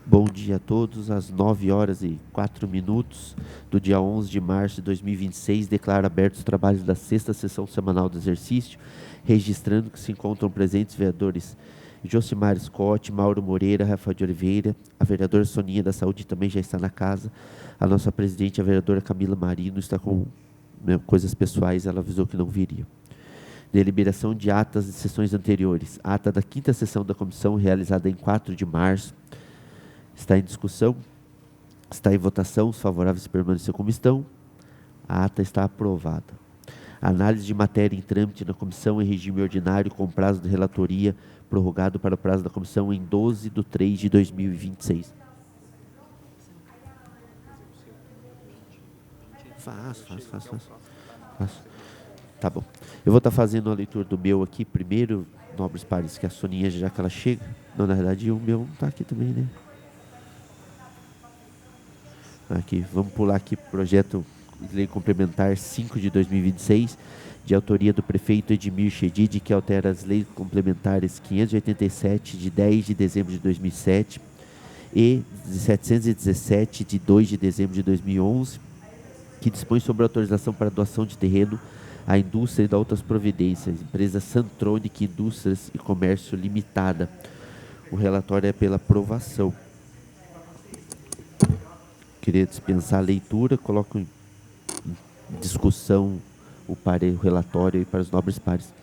Bom dia a todos. Às 9h04 do dia 11 de março de 2026, declaro abertos os trabalhos da 6ª sessão semanal do exercício, registrando que se encontram presentes vereadores Josimar Scott, Mauro Moreira, Rafael de Oliveira, a vereadora Soninha da Saúde também já está na casa, a nossa presidente, a vereadora Camila Marino, está com coisas pessoais, ela avisou que não viria. Deliberação de atas de sessões anteriores. A ata da 5ª sessão da comissão, realizada em 4 de março, está em discussão, está em votação, os favoráveis permanecem como estão. A ata está aprovada. Análise de matéria em trâmite na comissão em regime ordinário com prazo de relatoria prorrogado para o prazo da comissão em 12/3/2026. Faço. Tá bom. Eu vou estar fazendo a leitura do meu aqui primeiro, nobres pares, que a Soninha, já que ela chega. Não, na verdade, o meu não está aqui também, né? Aqui, vamos pular aqui para o projeto de lei complementar 5 de 2026, de autoria do prefeito Edmir Chedid, que altera as leis complementares 587, de 10 de dezembro de 2007, e 717, de 2 de dezembro de 2011, que dispõe sobre autorização para doação de terreno à indústria e da outras providências, empresa Santronic Indústrias e Comércio Limitada. O relatório é pela aprovação. Queria dispensar a leitura, coloco em discussão o relatório e para os nobres pares.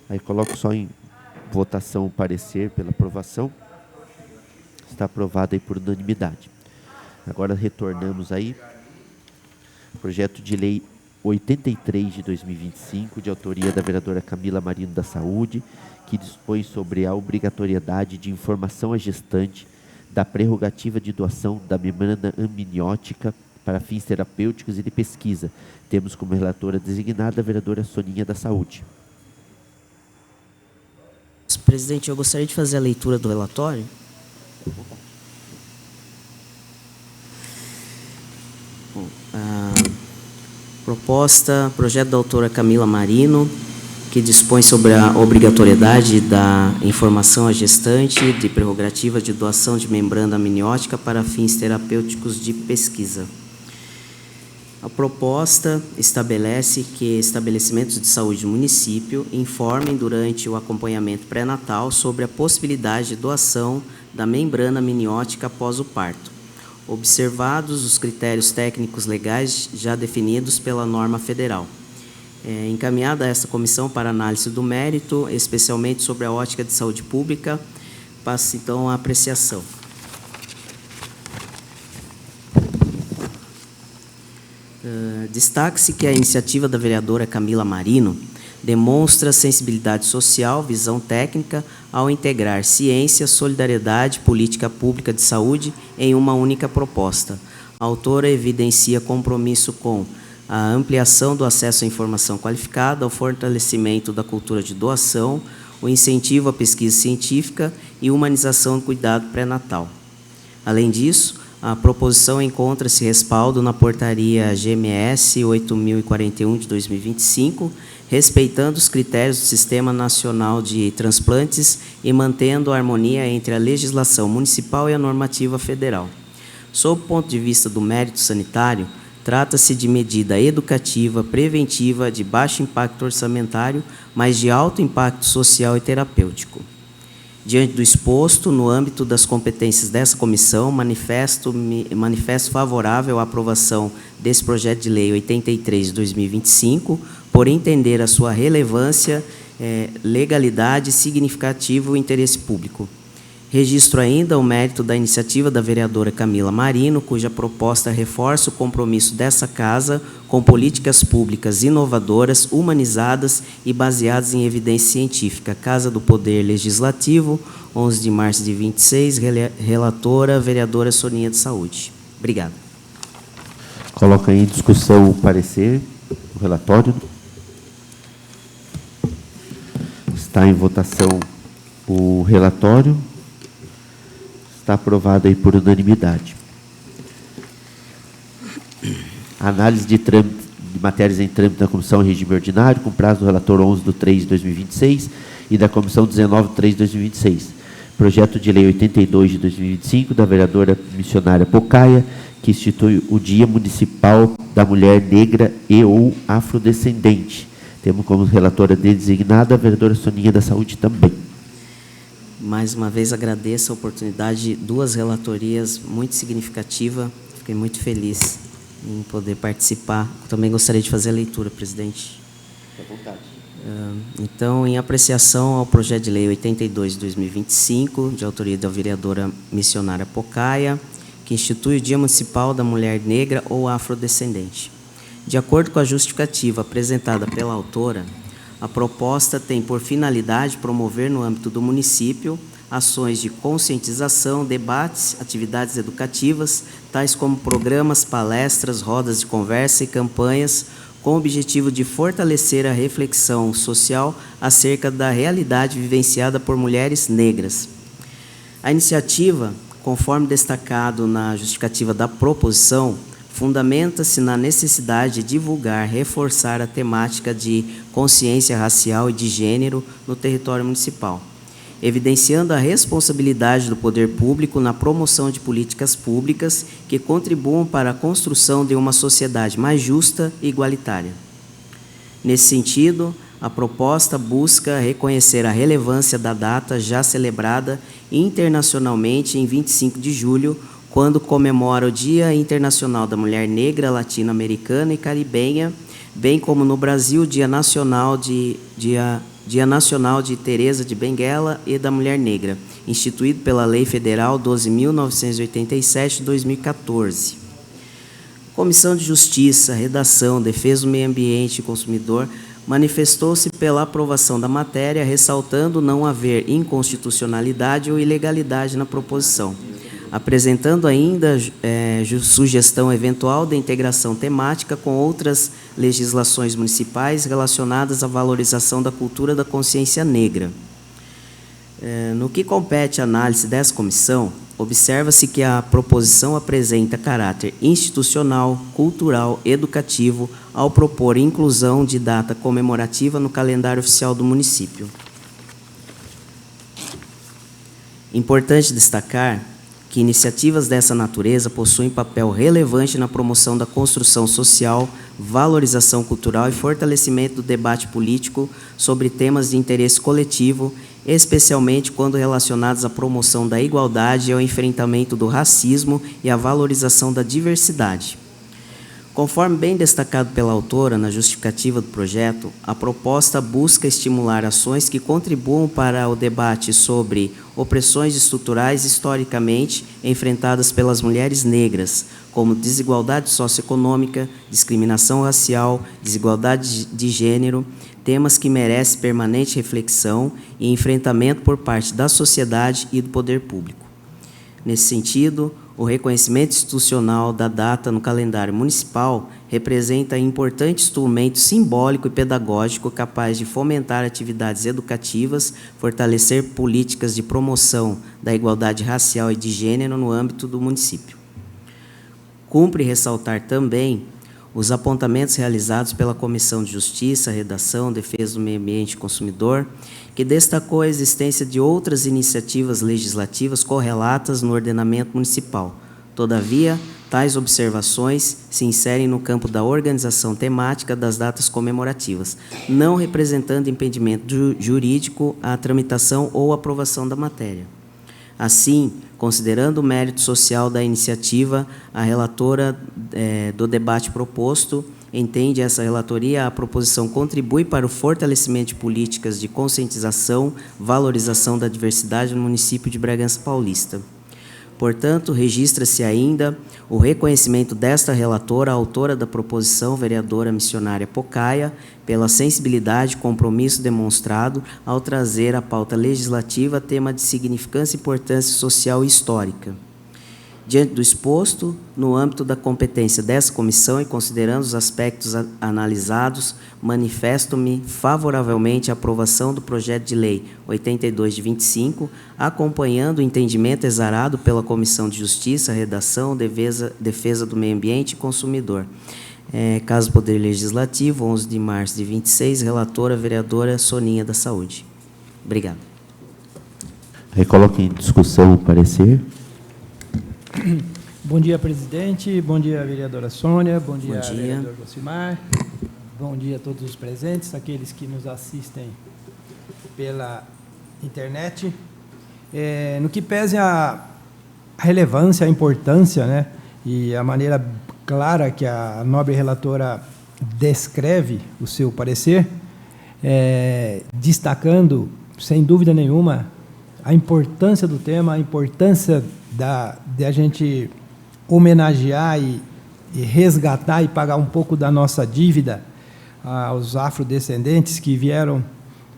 Aí coloco só em votação o parecer pela aprovação. Está aprovado aí por unanimidade. Agora retornamos aí. Projeto de lei 83 de 2025, de autoria da vereadora Camila Marino da Saúde, que dispõe sobre a obrigatoriedade de informação à gestante da prerrogativa de doação da membrana amniótica para fins terapêuticos e de pesquisa. Temos como relatora designada a vereadora Soninha da Saúde. Presidente, eu gostaria de fazer a leitura do relatório. Bom, projeto da autora Camila Marino, que dispõe sobre a obrigatoriedade da informação à gestante de prerrogativa de doação de membrana amniótica para fins terapêuticos de pesquisa. A proposta estabelece que estabelecimentos de saúde do município informem durante o acompanhamento pré-natal sobre a possibilidade de doação da membrana amniótica após o parto, observados os critérios técnicos legais já definidos pela norma federal. Encaminhada a esta comissão para análise do mérito, especialmente sobre a ótica de saúde pública, passo então a apreciação. Destaque-se que a iniciativa da vereadora Camila Marino demonstra sensibilidade social, visão técnica, ao integrar ciência, solidariedade, política pública de saúde em uma única proposta. A autora evidencia compromisso com a ampliação do acesso à informação qualificada, o fortalecimento da cultura de doação, o incentivo à pesquisa científica e humanização do cuidado pré-natal. Além disso, a proposição encontra-se respaldo na portaria GMS 8041 de 2025, respeitando os critérios do Sistema Nacional de Transplantes e mantendo a harmonia entre a legislação municipal e a normativa federal. Sob o ponto de vista do mérito sanitário, trata-se de medida educativa, preventiva, de baixo impacto orçamentário, mas de alto impacto social e terapêutico. Diante do exposto, no âmbito das competências dessa comissão, manifesto favorável à aprovação desse projeto de lei 83 de 2025, por entender a sua relevância, legalidade, significativo e interesse público. Registro ainda o mérito da iniciativa da vereadora Camila Marino, cuja proposta reforça o compromisso dessa casa com políticas públicas inovadoras, humanizadas e baseadas em evidência científica. Casa do Poder Legislativo, 11 de março de 26, relatora, vereadora Soninha de Saúde. Obrigado. Coloca em discussão o parecer, o relatório. Está em votação o relatório. Está aprovado aí por unanimidade. Análise de matérias em trâmite da Comissão em regime ordinário, com prazo do relator 11/3/2026 e da Comissão 19/3/2026. Projeto de Lei 82 de 2025, da vereadora missionária Pocaia, que institui o Dia Municipal da Mulher Negra e ou Afrodescendente. Temos como relatora designada a vereadora Soninha da Saúde também. Mais uma vez agradeço a oportunidade, duas relatorias muito significativas. Fiquei muito feliz em poder participar. Também gostaria de fazer a leitura, presidente. Fique à vontade. Então, em apreciação ao projeto de lei 82 de 2025, de autoria da vereadora missionária Pocaia, que institui o Dia Municipal da Mulher Negra ou Afrodescendente. De acordo com a justificativa apresentada pela autora, a proposta tem por finalidade promover no âmbito do município ações de conscientização, debates, atividades educativas, tais como programas, palestras, rodas de conversa e campanhas, com o objetivo de fortalecer a reflexão social acerca da realidade vivenciada por mulheres negras. A iniciativa, conforme destacado na justificativa da proposição, fundamenta-se na necessidade de divulgar, reforçar a temática de consciência racial e de gênero no território municipal, evidenciando a responsabilidade do poder público na promoção de políticas públicas que contribuam para a construção de uma sociedade mais justa e igualitária. Nesse sentido, a proposta busca reconhecer a relevância da data já celebrada internacionalmente em 25 de julho, quando comemora o Dia Internacional da Mulher Negra, Latino-Americana e Caribenha, bem como no Brasil o Dia Nacional de Teresa de Benguela e da Mulher Negra, instituído pela Lei Federal 12.987 de 2014. Comissão de Justiça, Redação, Defesa do Meio Ambiente e Consumidor manifestou-se pela aprovação da matéria, ressaltando não haver inconstitucionalidade ou ilegalidade na proposição, apresentando ainda sugestão eventual de integração temática com outras legislações municipais relacionadas à valorização da cultura da consciência negra. No que compete à análise dessa comissão, observa-se que a proposição apresenta caráter institucional, cultural, educativo, ao propor inclusão de data comemorativa no calendário oficial do município. Importante destacar que iniciativas dessa natureza possuem papel relevante na promoção da construção social, valorização cultural e fortalecimento do debate político sobre temas de interesse coletivo, especialmente quando relacionados à promoção da igualdade e ao enfrentamento do racismo e à valorização da diversidade. Conforme bem destacado pela autora na justificativa do projeto, a proposta busca estimular ações que contribuam para o debate sobre opressões estruturais historicamente enfrentadas pelas mulheres negras, como desigualdade socioeconômica, discriminação racial, desigualdade de gênero, temas que merecem permanente reflexão e enfrentamento por parte da sociedade e do poder público. Nesse sentido, o reconhecimento institucional da data no calendário municipal representa importante instrumento simbólico e pedagógico capaz de fomentar atividades educativas, fortalecer políticas de promoção da igualdade racial e de gênero no âmbito do município. Cumpre ressaltar também os apontamentos realizados pela Comissão de Justiça, Redação, Defesa do Meio Ambiente e Consumidor, que destacou a existência de outras iniciativas legislativas correlatas no ordenamento municipal. Todavia, tais observações se inserem no campo da organização temática das datas comemorativas, não representando impedimento jurídico à tramitação ou aprovação da matéria. Assim, considerando o mérito social da iniciativa, a relatora do debate proposto entende essa relatoria, a proposição contribui para o fortalecimento de políticas de conscientização, valorização da diversidade no município de Bragança Paulista. Portanto, registra-se ainda o reconhecimento desta relatora, autora da proposição, vereadora missionária Pocaia, pela sensibilidade e compromisso demonstrado ao trazer à pauta legislativa tema de significância e importância social e histórica. Diante do exposto, no âmbito da competência dessa comissão e considerando os aspectos analisados, manifesto-me favoravelmente à aprovação do projeto de lei 82 de 25, acompanhando o entendimento exarado pela Comissão de Justiça, Redação, Defesa do Meio Ambiente e Consumidor. Caso do Poder Legislativo, 11 de março de 26, relatora, vereadora Soninha da Saúde. Obrigado. Recoloque em discussão o parecer. Bom dia, presidente. Bom dia, vereadora Sônia. Bom dia, Bom dia. vereador Josimar. Bom dia a todos os presentes, aqueles que nos assistem pela internet. No que pese a relevância, a importância, né, e a maneira clara que a nobre relatora descreve o seu parecer, destacando, sem dúvida nenhuma, a importância do tema, a importância de a gente homenagear e resgatar e pagar um pouco da nossa dívida aos afrodescendentes que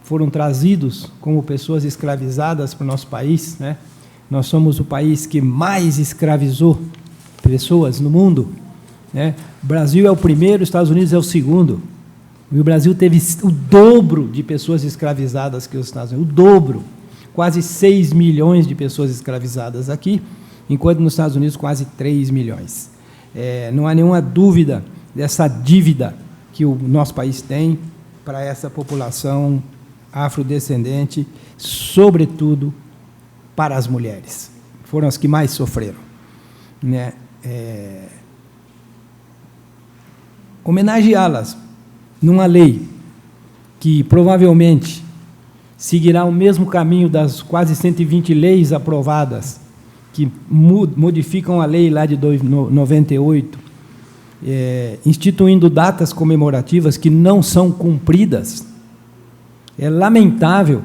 foram trazidos como pessoas escravizadas para o nosso país, né? Nós somos o país que mais escravizou pessoas no mundo, né? O Brasil é o primeiro, os Estados Unidos é o segundo. E o Brasil teve o dobro de pessoas escravizadas que os Estados Unidos, o dobro. Quase 6 milhões de pessoas escravizadas aqui, enquanto nos Estados Unidos quase 3 milhões. Não há nenhuma dúvida dessa dívida que o nosso país tem para essa população afrodescendente, sobretudo para as mulheres. Foram as que mais sofreram, né? Homenageá-las numa lei que provavelmente seguirá o mesmo caminho das quase 120 leis aprovadas, que modificam a lei lá de 98, instituindo datas comemorativas que não são cumpridas. É lamentável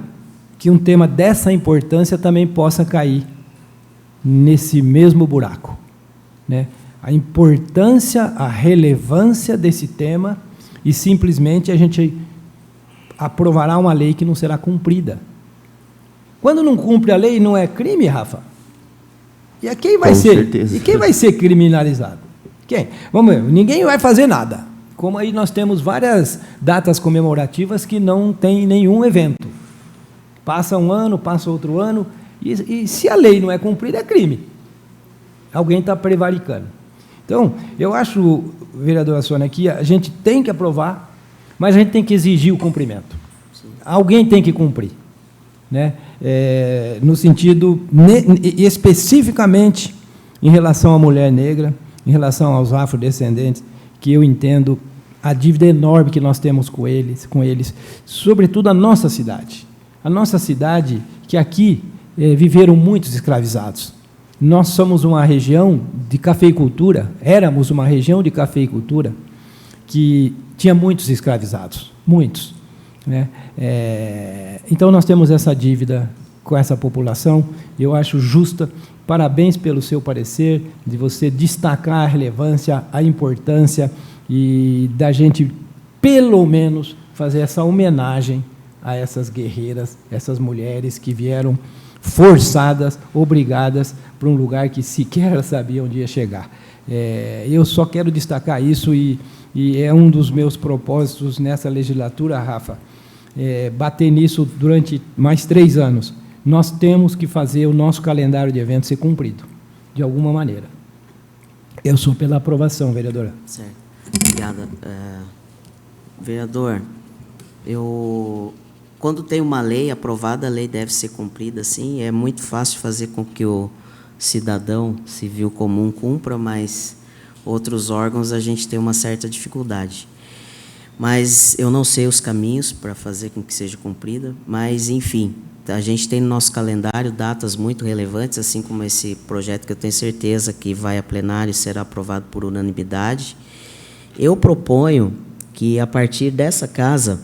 que um tema dessa importância também possa cair nesse mesmo buraco, né? A importância, a relevância desse tema, e simplesmente a gente aprovará uma lei que não será cumprida. Quando não cumpre a lei, não é crime, Rafa? E quem vai ser? Certeza. E quem vai ser criminalizado? Quem? Vamos ver, ninguém vai fazer nada. Como aí nós temos várias datas comemorativas que não tem nenhum evento. Passa um ano, passa outro ano, e se a lei não é cumprida, é crime. Alguém está prevaricando. Então, eu acho, vereadora Sônia, que a gente tem que aprovar, mas a gente tem que exigir o cumprimento. Sim. Alguém tem que cumprir, né? No sentido, especificamente, em relação à mulher negra, em relação aos afrodescendentes, que eu entendo a dívida enorme que nós temos com eles, sobretudo a nossa cidade. A nossa cidade, que aqui viveram muitos escravizados. Nós somos uma região de cafeicultura, éramos uma região de cafeicultura, que tinha muitos escravizados, muitos, né? Então, nós temos essa dívida com essa população, eu acho justa. Parabéns pelo seu parecer, de você destacar a relevância, a importância, e da gente, pelo menos, fazer essa homenagem a essas guerreiras, essas mulheres que vieram forçadas, obrigadas, para um lugar que sequer sabiam onde ia chegar. Eu só quero destacar isso, e é um dos meus propósitos nessa legislatura, Rafa, bater nisso durante mais 3 anos. Nós temos que fazer o nosso calendário de eventos ser cumprido, de alguma maneira. Eu sou pela aprovação, vereadora. Certo. Obrigada. Vereador, quando tem uma lei aprovada, a lei deve ser cumprida, sim. É muito fácil fazer com que o cidadão civil comum cumpra, mas outros órgãos a gente tem uma certa dificuldade. Mas eu não sei os caminhos para fazer com que seja cumprida, mas, enfim, a gente tem no nosso calendário datas muito relevantes, assim como esse projeto que eu tenho certeza que vai a plenário e será aprovado por unanimidade. Eu proponho que, a partir dessa casa,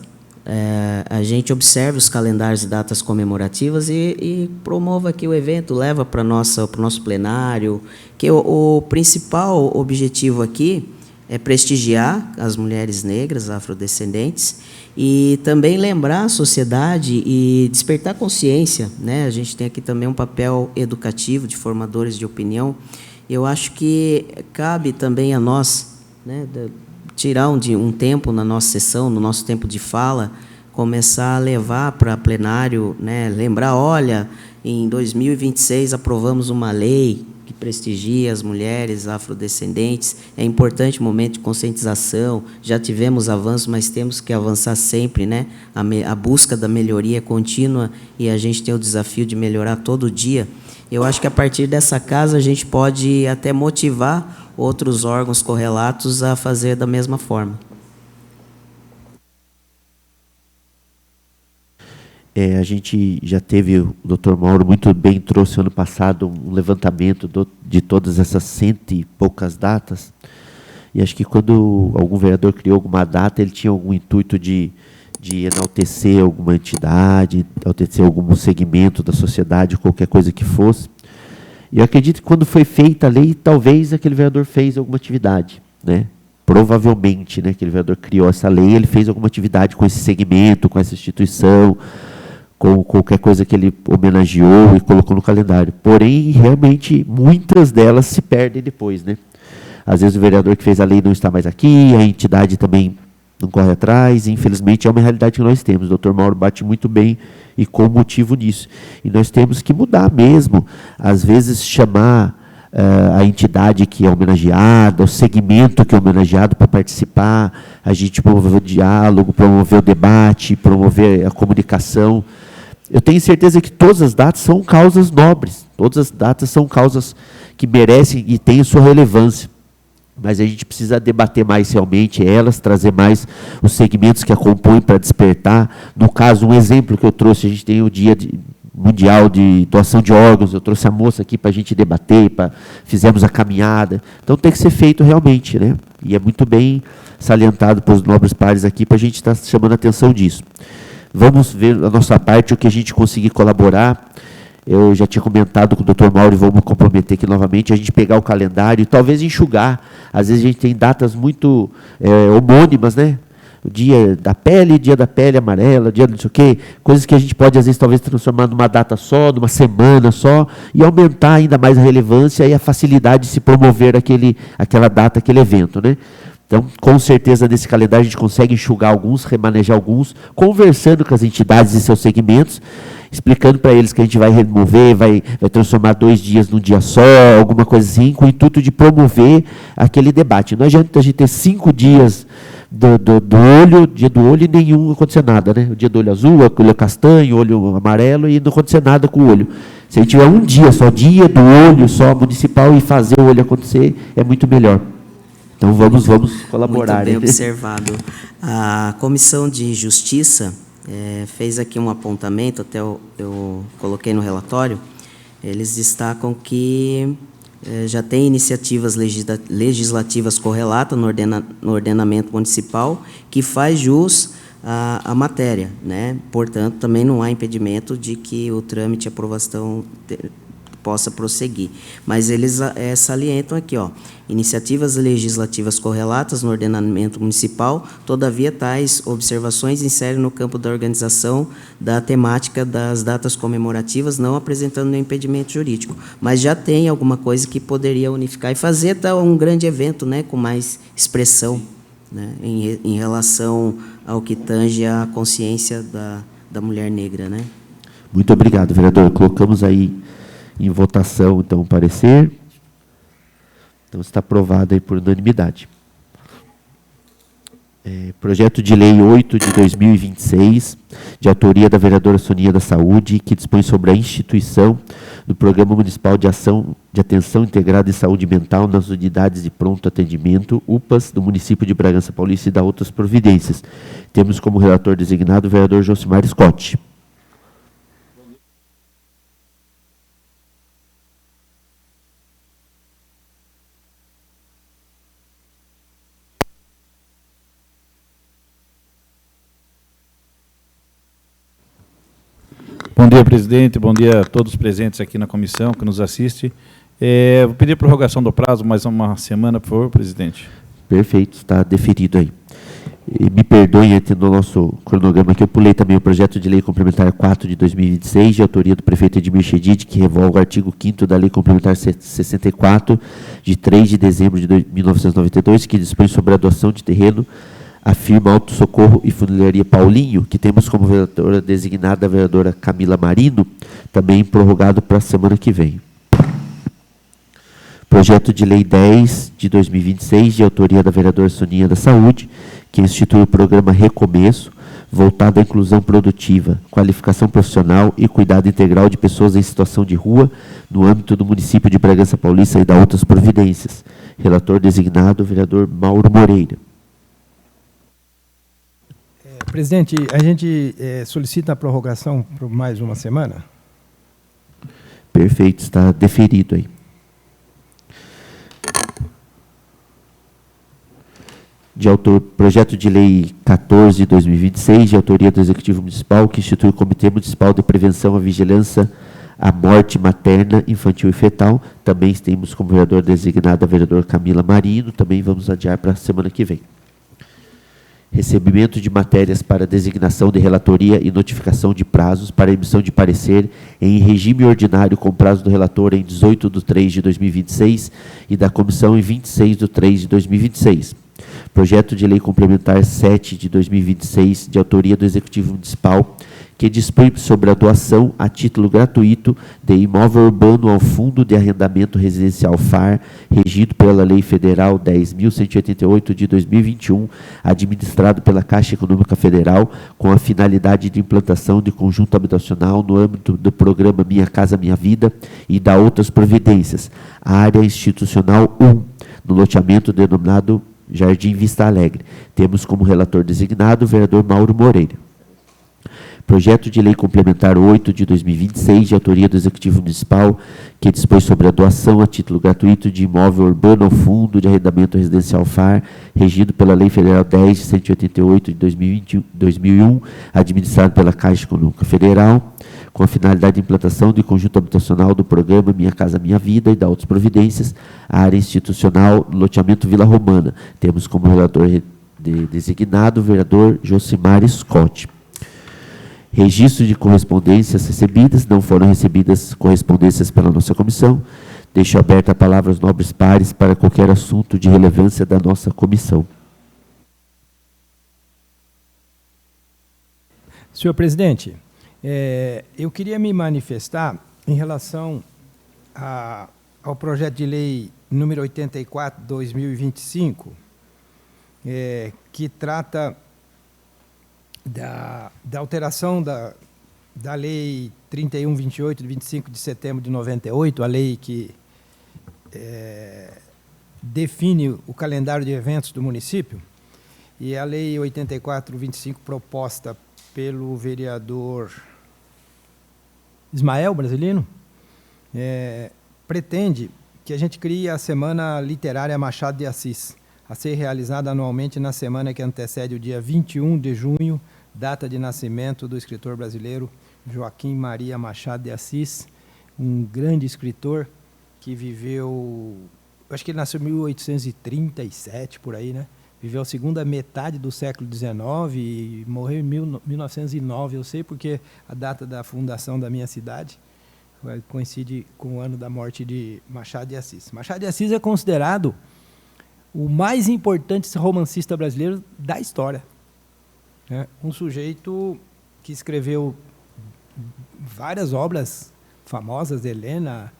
a gente observe os calendários e datas comemorativas e promova aqui o evento, leva para o nosso plenário, que o principal objetivo aqui é prestigiar as mulheres negras, afrodescendentes, e também lembrar a sociedade e despertar consciência, né? A gente tem aqui também um papel educativo de formadores de opinião, Eu acho que cabe também a nós, né, tirar um tempo na nossa sessão, no nosso tempo de fala, começar a levar para plenário, né, lembrar, olha, em 2026 aprovamos uma lei que prestigia as mulheres afrodescendentes, é importante o momento de conscientização, já tivemos avanços, mas temos que avançar sempre, né? A busca da melhoria contínua, e a gente tem o desafio de melhorar todo dia. Eu acho que, a partir dessa casa, a gente pode até motivar outros órgãos correlatos a fazer da mesma forma. A gente já teve, o Dr. Mauro muito bem trouxe ano passado um levantamento de todas essas 100 e poucas datas, e acho que quando algum vereador criou alguma data, ele tinha algum intuito de enaltecer alguma entidade, enaltecer algum segmento da sociedade, qualquer coisa que fosse. E eu acredito que, quando foi feita a lei, talvez aquele vereador fez alguma atividade, né? Provavelmente, né, aquele vereador criou essa lei, ele fez alguma atividade com esse segmento, com essa instituição, com qualquer coisa que ele homenageou e colocou no calendário. Porém, realmente, muitas delas se perdem depois, né? Às vezes o vereador que fez a lei não está mais aqui, a entidade também não corre atrás, e, infelizmente, é uma realidade que nós temos. O Dr. Mauro bate muito bem e com motivo nisso. E nós temos que mudar mesmo, às vezes chamar a entidade que é homenageada, o segmento que é homenageado para participar, a gente promover o diálogo, promover o debate, promover a comunicação. Eu tenho certeza que todas as datas são causas nobres, todas as datas são causas que merecem e têm sua relevância, mas a gente precisa debater mais realmente elas, trazer mais os segmentos que a compõem para despertar. No caso, um exemplo que eu trouxe, a gente tem o Dia Mundial de Doação de Órgãos, eu trouxe a moça aqui para a gente debater, fizemos a caminhada, então tem que ser feito realmente, né? E é muito bem salientado pelos nobres pares aqui, para a gente estar chamando a atenção disso. Vamos ver a nossa parte, o que a gente conseguir colaborar. Eu já tinha comentado com o Dr. Mauro, e vou me comprometer aqui novamente, a gente pegar o calendário e talvez enxugar. Às vezes a gente tem datas muito homônimas, né? O dia da pele amarela, dia não sei o quê, coisas que a gente pode, às vezes, talvez transformar numa data só, numa semana só, e aumentar ainda mais a relevância e a facilidade de se promover aquela data, aquele evento, né? Então, com certeza, nesse calendário a gente consegue enxugar alguns, remanejar alguns, conversando com as entidades e seus segmentos, explicando para eles que a gente vai remover, vai transformar 2 dias num dia só, alguma coisa assim, com o intuito de promover aquele debate. Não adianta a gente ter 5 dias dia do olho, e nenhum acontecer nada, né? O dia do olho azul, o olho castanho, o olho amarelo, e não acontecer nada com o olho. Se a gente tiver um dia só, dia do olho só municipal, e fazer o olho acontecer, é muito melhor. Então, vamos colaborar. Muito bem observado. A Comissão de Justiça fez aqui um apontamento, até eu coloquei no relatório. Eles destacam que já tem iniciativas legislativas correlatas no ordenamento municipal, que faz jus à matéria, né? Portanto, também não há impedimento de que o trâmite de aprovação possa prosseguir. Mas eles salientam aqui, iniciativas legislativas correlatas no ordenamento municipal, todavia tais observações inserem no campo da organização da temática das datas comemorativas, não apresentando nenhum impedimento jurídico. Mas já tem alguma coisa que poderia unificar e fazer um grande evento, né, com mais expressão, né, em relação ao que tange a consciência da mulher negra, né? Muito obrigado, vereador. Colocamos aí em votação, então, o parecer. Então, está aprovado aí por unanimidade. Projeto de Lei 8 de 2026, de autoria da vereadora Sonia da Saúde, que dispõe sobre a instituição do Programa Municipal de Atenção Integrada em Saúde Mental nas unidades de pronto atendimento, UPAs, do município de Bragança Paulista, e da outras providências. Temos como relator designado o vereador Josimar Scott. Bom dia, presidente. Bom dia a todos presentes aqui na comissão, que nos assiste. Vou pedir prorrogação do prazo, mais uma semana, por favor, presidente. Perfeito, está deferido aí. E me perdoem, entre no nosso cronograma que eu pulei também o projeto de lei complementar 4 de 2026, de autoria do prefeito Edmir Chedid, que revoga o artigo 5º da lei complementar 64, de 3 de dezembro de 1992, que dispõe sobre a adoção de terreno à firma Auto Socorro e Funilaria Paulinho, que temos como vereadora designada a vereadora Camila Marino, também prorrogado para a semana que vem. Projeto de lei 10 de 2026, de autoria da vereadora Soninha da Saúde, que institui o programa Recomeço, voltado à inclusão produtiva, qualificação profissional e cuidado integral de pessoas em situação de rua, no âmbito do município de Bragança Paulista e da outras providências. Relator designado, vereador Mauro Moreira. Presidente, a gente solicita a prorrogação por mais uma semana? Perfeito, está deferido aí. Projeto de lei 14 de 2026, de autoria do Executivo Municipal, que institui o Comitê Municipal de Prevenção à Vigilância à Morte Materna, Infantil e Fetal. Também temos como vereador designada a vereadora Camila Marino, também vamos adiar para a semana que vem. Recebimento de matérias para designação de relatoria e notificação de prazos para emissão de parecer em regime ordinário com prazo do relator em 18/3 de 2026 e da comissão em 26/3 de 2026. Projeto de lei complementar 7 de 2026, de autoria do Executivo Municipal, que dispõe sobre a doação a título gratuito de imóvel urbano ao Fundo de Arrendamento Residencial FAR, regido pela Lei Federal 10.188 de 2021, administrado pela Caixa Econômica Federal, com a finalidade de implantação de conjunto habitacional no âmbito do programa Minha Casa Minha Vida e da outras providências. Área institucional 1, no loteamento denominado Jardim Vista Alegre. Temos como relator designado o vereador Mauro Moreira. Projeto de lei complementar 8 de 2026, de autoria do Executivo Municipal, que dispõe sobre a doação a título gratuito de imóvel urbano ao Fundo de Arrendamento Residencial FAR, regido pela Lei Federal 10.188 de 2001, administrado pela Caixa Econômica Federal, com a finalidade de implantação de conjunto habitacional do programa Minha Casa Minha Vida e da outras providências, a área institucional, loteamento Vila Romana. Temos como relator designado o vereador Josimar Scott. Registro de correspondências recebidas. Não foram recebidas correspondências pela nossa comissão. Deixo aberta a palavra aos nobres pares para qualquer assunto de relevância da nossa comissão. Senhor presidente, eu queria me manifestar em relação ao projeto de lei número 84, 2025, que trata da alteração da Lei 3128, de 25 de setembro de 98, a lei que define o calendário de eventos do município, e a Lei 8425, proposta pelo vereador Ismael Brasilino, pretende que a gente crie a Semana Literária Machado de Assis, a ser realizada anualmente na semana que antecede o dia 21 de junho, data de nascimento do escritor brasileiro Joaquim Maria Machado de Assis, um grande escritor que viveu, acho que ele nasceu em 1837, por aí, né? Viveu a segunda metade do século XIX e morreu em 1909, eu sei porque a data da fundação da minha cidade coincide com o ano da morte de Machado de Assis. Machado de Assis é considerado o mais importante romancista brasileiro da história. Um sujeito que escreveu várias obras famosas, Helena,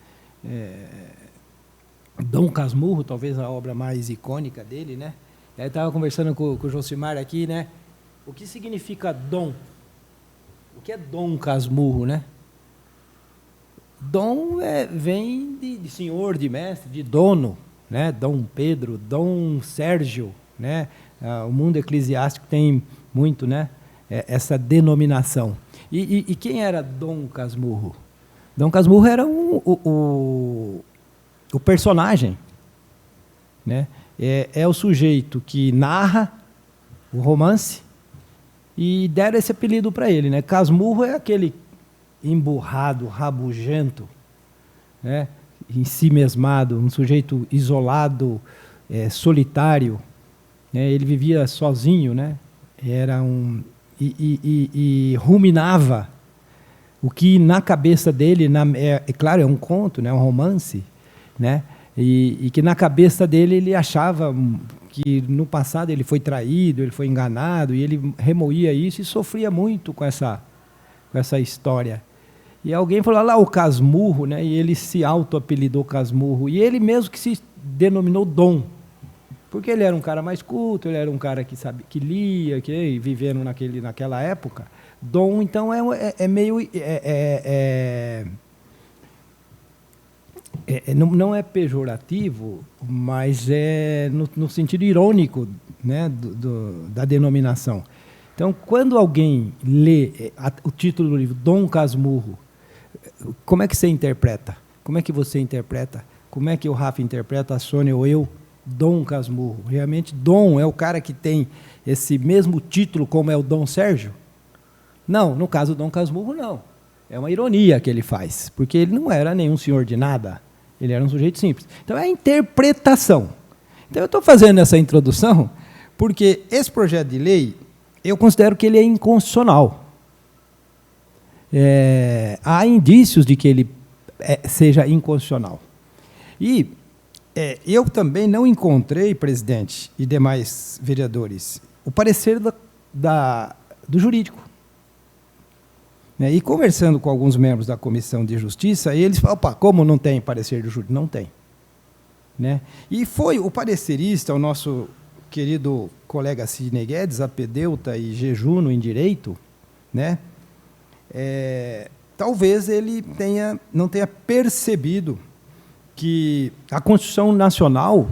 Dom Casmurro, talvez a obra mais icônica dele, né? Eu estava conversando com o Josimar aqui, né? O que significa dom? O que é Dom Casmurro, né? Dom vem de senhor, de mestre, de dono, né? Dom Pedro, Dom Sérgio, né? O mundo eclesiástico tem muito, né? Essa denominação. E quem era Dom Casmurro? Dom Casmurro era o personagem, né? É o sujeito que narra o romance e deram esse apelido para ele, né? Casmurro é aquele emburrado, rabugento, né? Em si mesmado, um sujeito isolado, solitário, né? Ele vivia sozinho, né? Era e ruminava o que na cabeça dele, claro, é um conto, né? Um romance, né? E que na cabeça dele ele achava que no passado ele foi traído, ele foi enganado, e ele remoía isso e sofria muito com essa história. E alguém falou lá, o Casmurro, né? E ele se auto-apelidou Casmurro, e ele mesmo que se denominou Dom, porque ele era um cara mais culto, ele era um cara que sabe, que lia, que vivendo naquela época. Dom, então, não é pejorativo, mas é no sentido irônico, né, da denominação. Então, quando alguém lê o título do livro, Dom Casmurro, como é que você interpreta? Como é que você interpreta? Como é que o Rafa interpreta, a Sônia ou eu? Dom Casmurro. Realmente, Dom é o cara que tem esse mesmo título como é o Dom Sérgio? Não, no caso do Dom Casmurro, não. É uma ironia que ele faz, porque ele não era nenhum senhor de nada, ele era um sujeito simples. Então, é a interpretação. Então, eu estou fazendo essa introdução porque esse projeto de lei, eu considero que ele é inconstitucional. Há indícios de que ele seja inconstitucional. E eu também não encontrei, presidente e demais vereadores, o parecer do jurídico. E conversando com alguns membros da Comissão de Justiça, eles falam, opa, como não tem parecer do jurídico? Não tem. Né? E foi o parecerista, o nosso querido colega Sidney Guedes, apedeuta e jejuno em direito, né? Talvez ele não tenha percebido que a Constituição Nacional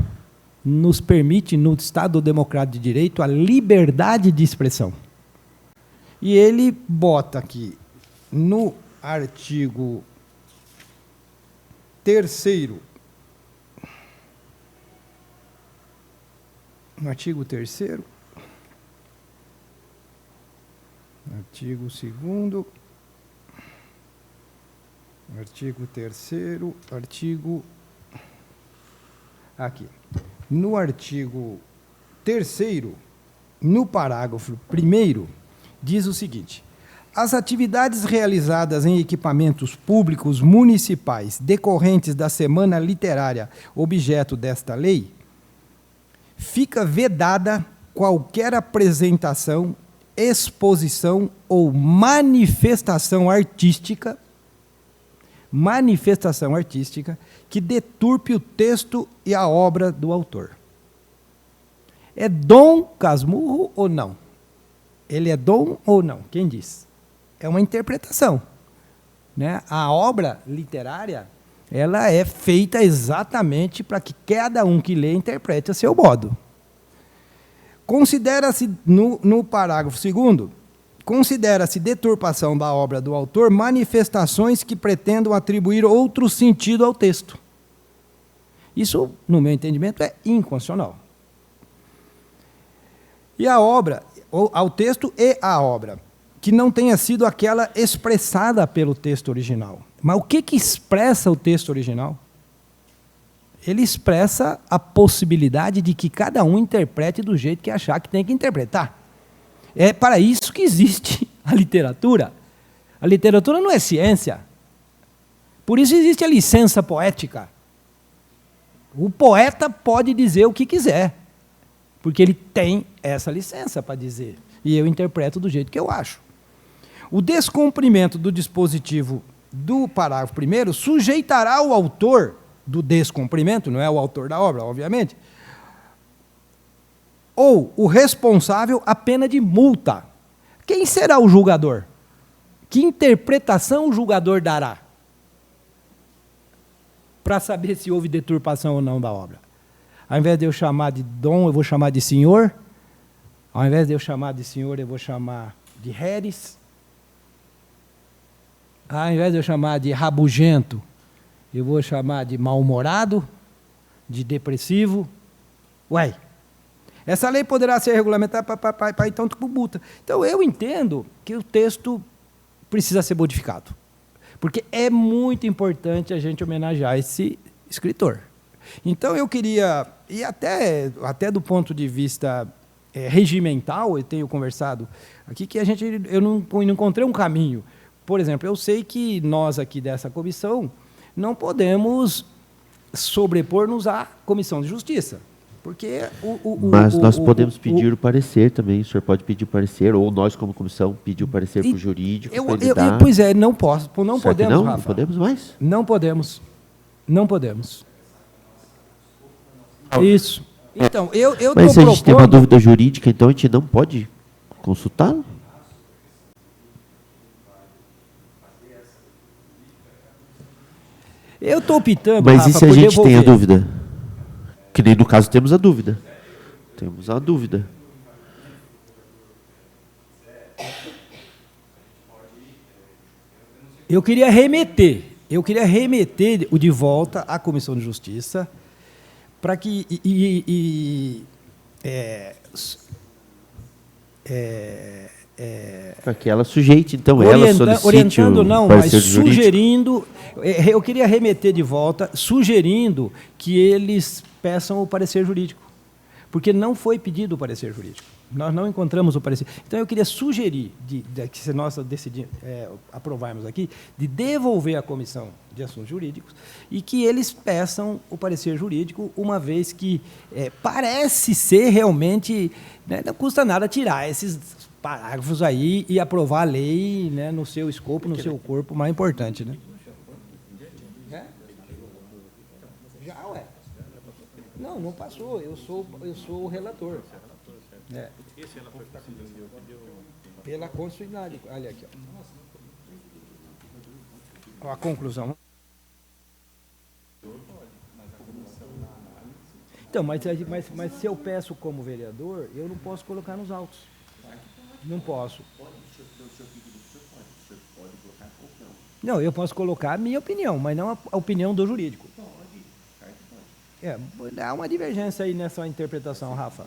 nos permite, no Estado Democrático de Direito, a liberdade de expressão. E ele bota aqui, no artigo 3º, artigo 2º, artigo 2º, artigo 3º, artigo... Aqui. No artigo 3º, no parágrafo 1º, diz o seguinte: as atividades realizadas em equipamentos públicos municipais decorrentes da semana literária objeto desta lei, fica vedada qualquer apresentação, exposição ou manifestação artística que deturpe o texto e a obra do autor. É Dom Casmurro ou não? Ele é dom ou não? Quem diz? É uma interpretação. Né? A obra literária, ela é feita exatamente para que cada um que lê interprete a seu modo. Considera-se, no parágrafo 2º, considera-se deturpação da obra do autor manifestações que pretendam atribuir outro sentido ao texto. Isso, no meu entendimento, é inconstitucional. E a obra, ao texto e à obra, que não tenha sido aquela expressada pelo texto original. Mas o que expressa o texto original? Ele expressa a possibilidade de que cada um interprete do jeito que achar que tem que interpretar. É para isso que existe a literatura. A literatura não é ciência. Por isso existe a licença poética. O poeta pode dizer o que quiser, porque ele tem essa licença para dizer. E eu interpreto do jeito que eu acho. O descumprimento do dispositivo do parágrafo 1º sujeitará o autor do descumprimento, não é o autor da obra, obviamente, ou o responsável a pena de multa. Quem será o julgador? Que interpretação o julgador dará para saber se houve deturpação ou não da obra? Ao invés de eu chamar de dom, eu vou chamar de senhor. Ao invés de eu chamar de senhor, eu vou chamar de Heres. Ao invés de eu chamar de rabugento, eu vou chamar de mal-humorado, de depressivo. Ué, essa lei poderá ser regulamentada para então multa. Então, eu entendo que o texto precisa ser modificado. Porque é muito importante a gente homenagear esse escritor. Então, eu queria, e até do ponto de vista regimental, eu tenho conversado aqui, que eu não encontrei um caminho. Por exemplo, eu sei que nós aqui dessa comissão não podemos sobrepor-nos à Comissão de Justiça, porque Mas nós podemos pedir o parecer também, o senhor pode pedir o parecer, ou nós, como comissão, pedir o parecer para o jurídico, para ele dar. Pois é, não posso, não Será que podemos, não? Rafa. Não podemos mais? Não podemos. Não podemos. Isso. Então, eu Mas se a estou gente tem uma dúvida jurídica, então a gente não pode consultá-lo? Eu estou optando, Mas Rafa, e se a por gente tem a devolver. dúvida? Que nem no caso temos a dúvida. Temos a dúvida. Eu queria remeter o de volta à Comissão de Justiça para que Para que ela sujeite, então, ela solicite orientando o não, mas parecer jurídico. sugerindo, eu queria remeter de volta, sugerindo que eles peçam o parecer jurídico, porque não foi pedido o parecer jurídico. Nós não encontramos o parecer. Então, eu queria sugerir, que se nós aprovarmos aqui, de devolver à Comissão de Assuntos Jurídicos e que eles peçam o parecer jurídico, uma vez que parece ser realmente, né, não custa nada tirar esses parágrafos aí e aprovar a lei, né, no seu escopo, no seu corpo mais importante. Né? Já, ué. Não passou. Eu sou o relator. Pela constitucionalidade. Olha aqui. Ó. A conclusão. Então, mas se eu peço como vereador, eu não posso colocar nos autos. Não posso. Não, eu posso colocar a minha opinião, mas não a opinião do jurídico. Há uma divergência aí nessa interpretação, Rafa.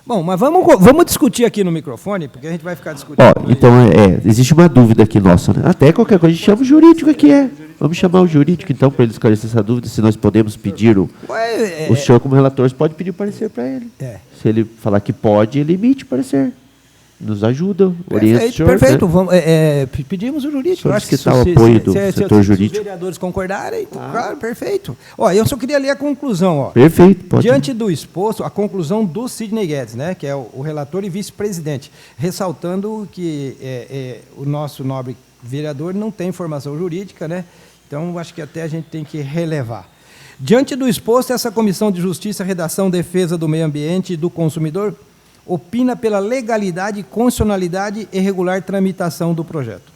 Bom, mas vamos discutir aqui no microfone, porque a gente vai ficar discutindo. Então, existe uma dúvida aqui nossa, né? Até qualquer coisa a gente chama o jurídico aqui, Vamos chamar o jurídico, então, para ele esclarecer essa dúvida, se nós podemos pedir o senhor, como relator, pode pedir o parecer para ele. Se ele falar que pode, ele emite o parecer. Nos ajuda, orienta o senhor. Perfeito. Né? Vamos, pedimos o jurídico. Eu acho que o apoio do setor jurídico. Se os vereadores concordarem, claro, perfeito. Eu só queria ler a conclusão. Perfeito, pode. Diante do exposto, a conclusão do Sidney Guedes, né, que é o relator e vice-presidente, ressaltando que o nosso nobre vereador não tem formação jurídica, né? Então, acho que até a gente tem que relevar. Diante do exposto, essa Comissão de Justiça, Redação, Defesa do Meio Ambiente e do Consumidor opina pela legalidade, constitucionalidade e regular tramitação do projeto.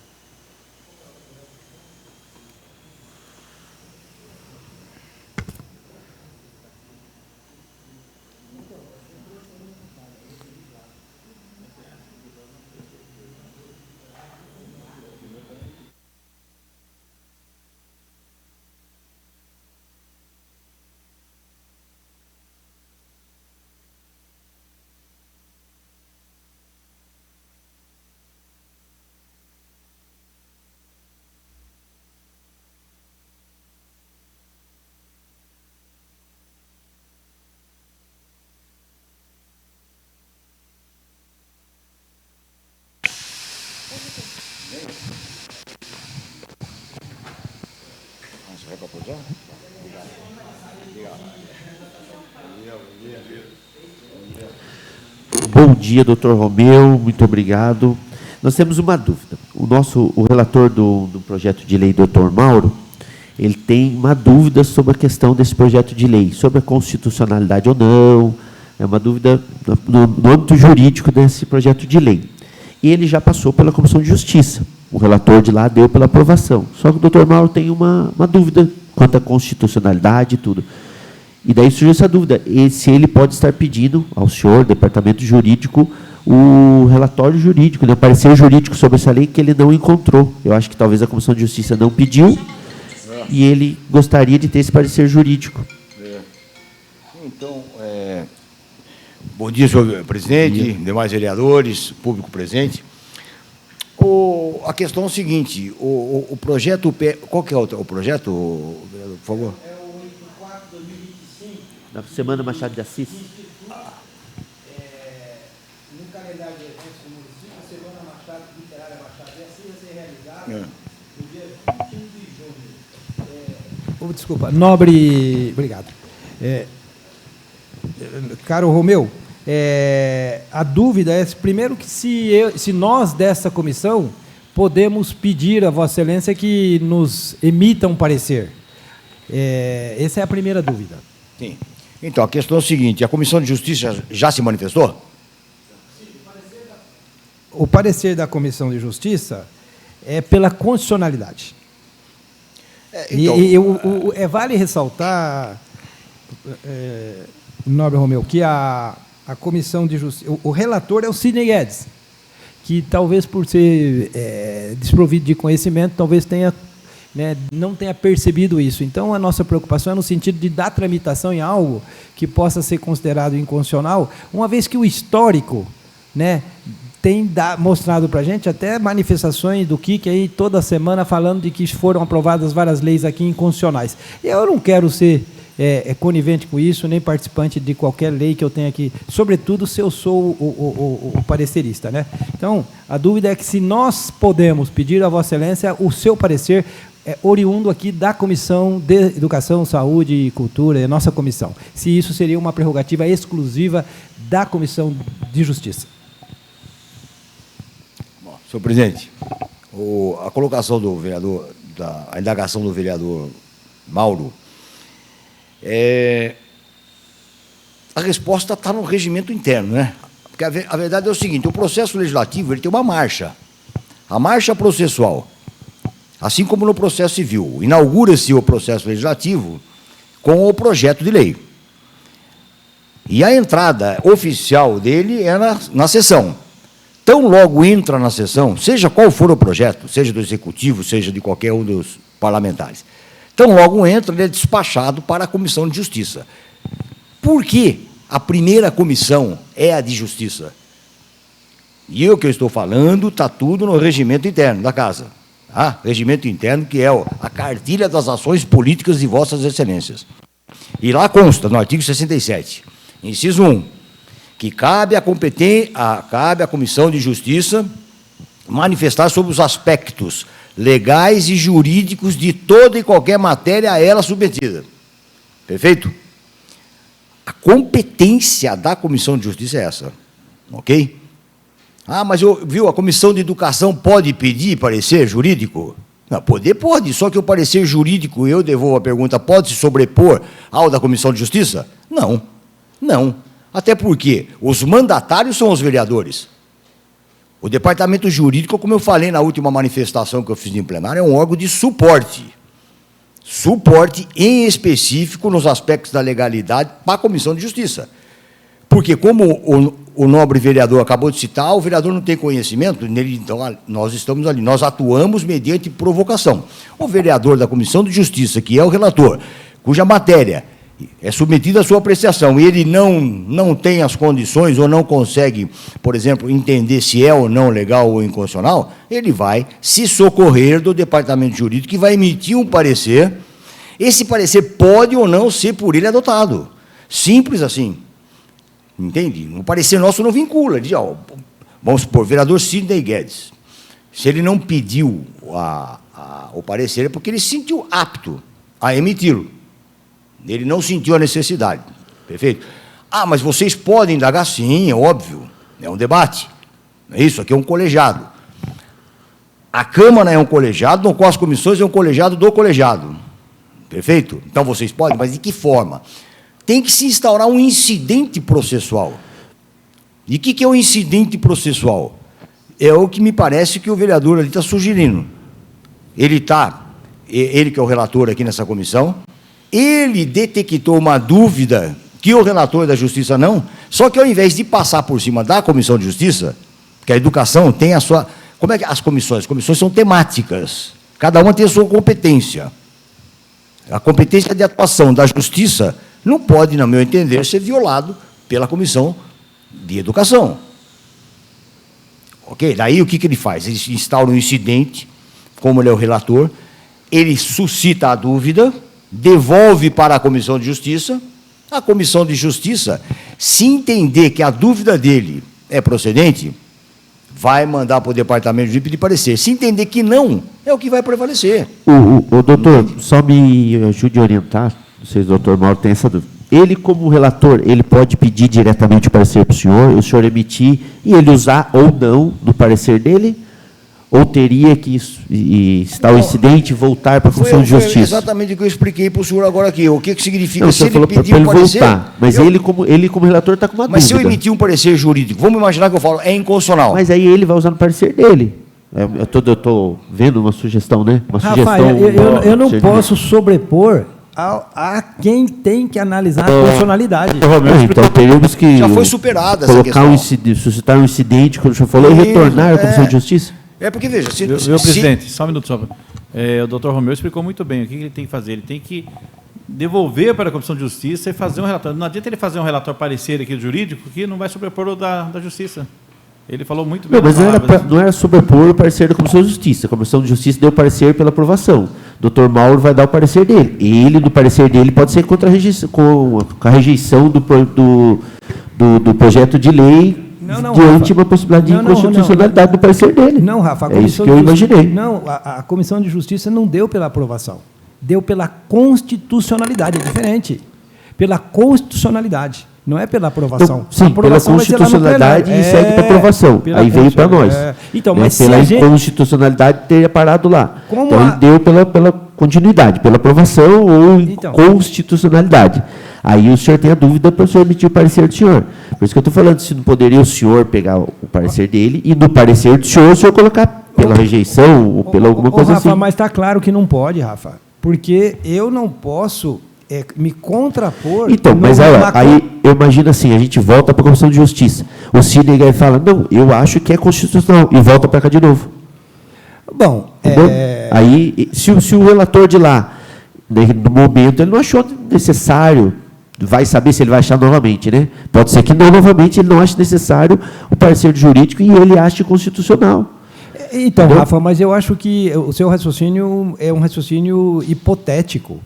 Bom dia, doutor Romeu, muito obrigado. Nós temos uma dúvida. O relator do projeto de lei, doutor Mauro, ele tem uma dúvida sobre a questão desse projeto de lei, sobre a constitucionalidade ou não, é uma dúvida no âmbito jurídico desse projeto de lei. E ele já passou pela Comissão de Justiça, o relator de lá deu pela aprovação. Só que o doutor Mauro tem uma dúvida quanto à constitucionalidade e tudo. E daí surgiu essa dúvida, se ele pode estar pedindo ao senhor, departamento jurídico, o relatório jurídico, o parecer jurídico sobre essa lei que ele não encontrou. Eu acho que talvez a Comissão de Justiça não pediu e ele gostaria de ter esse parecer jurídico. Então, bom dia, senhor presidente, demais vereadores, público presente. A questão é o seguinte, o projeto... Qual que é o projeto, vereador, por favor? Na Semana Machado de Assis. No calendário de eventos do município, a Semana Machado Literária Machado de Assis vai ser realizada no dia 21 de junho. Desculpa, nobre... Obrigado. Caro Romeu, a dúvida é, primeiro, que se nós, dessa comissão, podemos pedir a Vossa Excelência que nos emita um parecer. Essa é a primeira dúvida. Sim. Então, a questão é o seguinte, a Comissão de Justiça já se manifestou? O parecer da Comissão de Justiça é pela constitucionalidade. Então, vale ressaltar, nobre Romeu, que a Comissão de Justiça... O relator é o Sidney Guedes, que talvez por ser desprovido de conhecimento, talvez não tenha percebido isso. Então, a nossa preocupação é no sentido de dar tramitação em algo que possa ser considerado inconstitucional, uma vez que o histórico, tem mostrado para a gente até manifestações do que aí toda semana falando de que foram aprovadas várias leis aqui inconstitucionais. Eu não quero ser conivente com isso, nem participante de qualquer lei que eu tenha aqui, sobretudo se eu sou o parecerista. Então, a dúvida é que se nós podemos pedir a Vossa Excelência o seu parecer oriundo aqui da Comissão de Educação, Saúde e Cultura, nossa comissão, se isso seria uma prerrogativa exclusiva da Comissão de Justiça. Senhor presidente, a colocação do vereador, a indagação do vereador Mauro, a resposta está no regimento interno, Porque a verdade é o seguinte, o processo legislativo ele tem uma marcha, a marcha processual, assim como no processo civil. Inaugura-se o processo legislativo com o projeto de lei. E a entrada oficial dele é na sessão. Tão logo entra na sessão, seja qual for o projeto, seja do Executivo, seja de qualquer um dos parlamentares, tão logo entra, ele é despachado para a Comissão de Justiça. Por que a primeira comissão é a de Justiça? E o que eu estou falando está tudo no regimento interno da Casa. Regimento interno, que é a cartilha das ações políticas de Vossas Excelências. E lá consta, no artigo 67, inciso 1, que cabe à Comissão de Justiça manifestar sobre os aspectos legais e jurídicos de toda e qualquer matéria a ela submetida. Perfeito? A competência da Comissão de Justiça é essa. Ok? Mas a Comissão de Educação pode pedir parecer jurídico? Não, pode, só que o parecer jurídico, eu devolvo a pergunta, pode se sobrepor ao da Comissão de Justiça? Não, não. Até porque os mandatários são os vereadores. O departamento jurídico, como eu falei na última manifestação que eu fiz em plenário, é um órgão de suporte. Suporte em específico nos aspectos da legalidade para a Comissão de Justiça. Porque, como o nobre vereador acabou de citar, o vereador não tem conhecimento, então nós estamos ali, nós atuamos mediante provocação. O vereador da Comissão de Justiça, que é o relator, cuja matéria é submetida à sua apreciação, e ele não tem as condições ou não consegue, por exemplo, entender se é ou não legal ou inconstitucional, ele vai se socorrer do departamento jurídico que vai emitir um parecer. Esse parecer pode ou não ser por ele adotado. Simples assim. Entende? O parecer nosso não vincula. Diz, vamos supor, vereador Sidney Guedes. Se ele não pediu o parecer, é porque ele se sentiu apto a emiti-lo. Ele não sentiu a necessidade. Perfeito? Mas vocês podem indagar? Sim, é óbvio. É um debate. Isso aqui é um colegiado. A Câmara é um colegiado, no qual as comissões é um colegiado do colegiado. Perfeito? Então vocês podem, mas de que forma? Tem que se instaurar um incidente processual. E o que é o incidente processual? É o que me parece que o vereador ali está sugerindo. Ele que é o relator aqui nessa comissão, ele detectou uma dúvida que o relator da Justiça não, só que ao invés de passar por cima da Comissão de Justiça, que a educação tem a sua... Como é que as comissões? As comissões são temáticas. Cada uma tem a sua competência. A competência de atuação da Justiça não pode, no meu entender, ser violado pela Comissão de Educação. Ok? Daí o que ele faz? Ele instaura um incidente, como ele é o relator, ele suscita a dúvida, devolve para a Comissão de Justiça, A Comissão de Justiça, se entender que a dúvida dele é procedente, vai mandar para o Departamento Jurídico pedir parecer. Se entender que não, é o que vai prevalecer. O doutor, só me ajude a orientar, não sei se o doutor Mauro tem essa dúvida. Ele, como relator, ele pode pedir diretamente o parecer para o senhor emitir, e ele usar ou não no parecer dele? Ou teria que estar o incidente e voltar para a Comissão de Justiça? Foi exatamente o que eu expliquei para o senhor agora aqui. O que significa? Não, se ele pedir um parecer... Voltar, mas ele, como relator, está com uma dúvida. Mas se eu emitir um parecer jurídico, vamos imaginar que eu falo, é inconstitucional. Mas aí ele vai usar no parecer dele. Eu estou vendo uma sugestão, né? Uma Rafael, sugestão. eu não posso sobrepor a quem tem que analisar a constitucionalidade. Então teríamos que já foi superada essa colocar questão. suscitar um incidente, como o senhor falou, e retornar à Comissão de Justiça. É porque, veja... Presidente, só um minuto só. O doutor Romeu explicou muito bem o que ele tem que fazer. Ele tem que devolver para a Comissão de Justiça e fazer um relatório. Não adianta ele fazer um relatório parecer aqui do jurídico, que não vai sobrepor o da Justiça. Ele falou muito bem. Não, mas não era sobrepor o parecer da Comissão de Justiça. A Comissão de Justiça deu o parecer pela aprovação. O doutor Mauro vai dar o parecer dele. Ele, no parecer dele, pode ser contra a rejeição, com a rejeição do projeto de lei diante de uma possibilidade de inconstitucionalidade do parecer dele. Não, Rafa. É isso que eu imaginei. Não, a Comissão de Justiça não deu pela aprovação. Deu pela constitucionalidade. É diferente. Pela constitucionalidade. Não é pela aprovação. Então, sim, pela constitucionalidade e segue para aprovação. Aí veio para nós. Então, mas pela inconstitucionalidade teria parado lá. Então, ele deu pela continuidade, pela aprovação ou constitucionalidade. Aí o senhor tem a dúvida para o senhor emitir o parecer do senhor. Por isso que eu estou falando, se não poderia o senhor pegar o parecer dele e no parecer do senhor, o senhor colocar pela rejeição ou pela alguma coisa Rafa, assim. Mas está claro que não pode, Rafa. Porque eu não posso me contrapor... Então, mas aí eu imagino assim, a gente volta para a Comissão de Justiça. O Sidney fala, não, eu acho que é constitucional, e volta para cá de novo. Bom, aí, se o relator de lá, no momento, ele não achou necessário, vai saber se ele vai achar novamente, né? Pode ser que não, novamente ele não ache necessário o parecer jurídico e ele ache constitucional. Então, entendeu? Rafa, mas eu acho que o seu raciocínio é um raciocínio hipotético.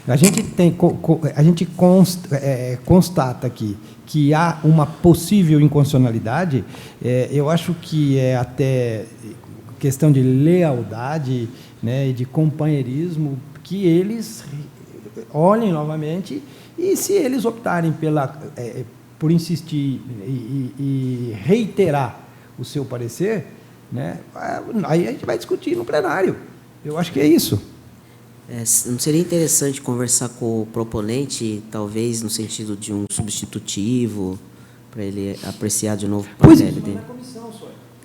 A gente constata aqui que há uma possível inconstitucionalidade. Eu acho que é até questão de lealdade, né, e de companheirismo, que eles olhem novamente, e se eles optarem por insistir e reiterar o seu parecer, né, aí a gente vai discutir no plenário. Eu acho que é isso. Não seria interessante conversar com o proponente, talvez no sentido de um substitutivo, para ele apreciar de novo o papel dele?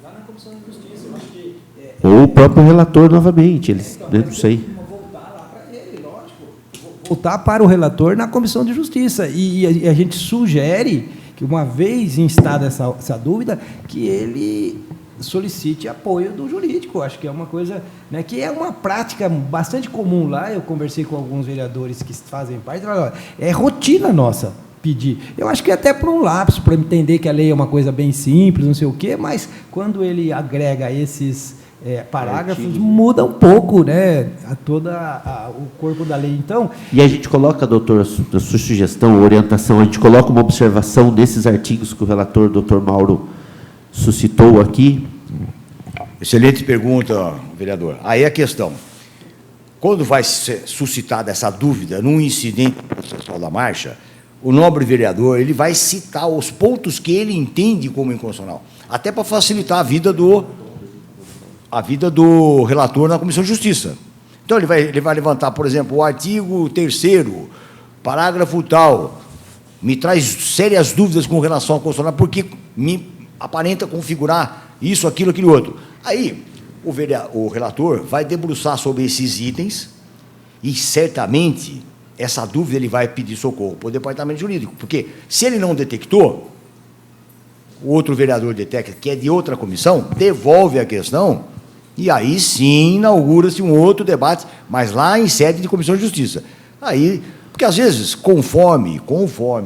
Lá na Comissão de Justiça, eu acho que... Ou o próprio relator novamente, não sei. Voltar lá para ele, lógico. Voltar para o relator na Comissão de Justiça. E a gente sugere que, uma vez instada essa dúvida, que ele solicite apoio do jurídico. Acho que é uma coisa, né, que é uma prática bastante comum lá. Eu conversei com alguns vereadores que fazem parte, é rotina nossa pedir. Eu acho que até por um lapso, para entender que a lei é uma coisa bem simples, não sei o quê, mas quando ele agrega esses parágrafos, muda um pouco, né, o corpo da lei. Então, e a gente coloca, doutor, a sua sugestão, orientação, a gente coloca uma observação nesses artigos que o relator, doutor Mauro, suscitou aqui. Excelente pergunta, vereador. Aí a questão, quando vai ser suscitada essa dúvida num incidente processual da marcha, o nobre vereador ele vai citar os pontos que ele entende como inconstitucional, até para facilitar a vida do relator na Comissão de Justiça. Então, ele vai levantar, por exemplo, o artigo 3º, parágrafo tal, me traz sérias dúvidas com relação ao constitucional, porque me aparenta configurar isso, aquilo, aquele outro. Aí, o relator vai debruçar sobre esses itens e, certamente, essa dúvida ele vai pedir socorro para o Departamento Jurídico, porque, se ele não detectou, o outro vereador detecta, que é de outra comissão, devolve a questão, e aí sim inaugura-se um outro debate, mas lá em sede de Comissão de Justiça. Aí, porque às vezes, conforme,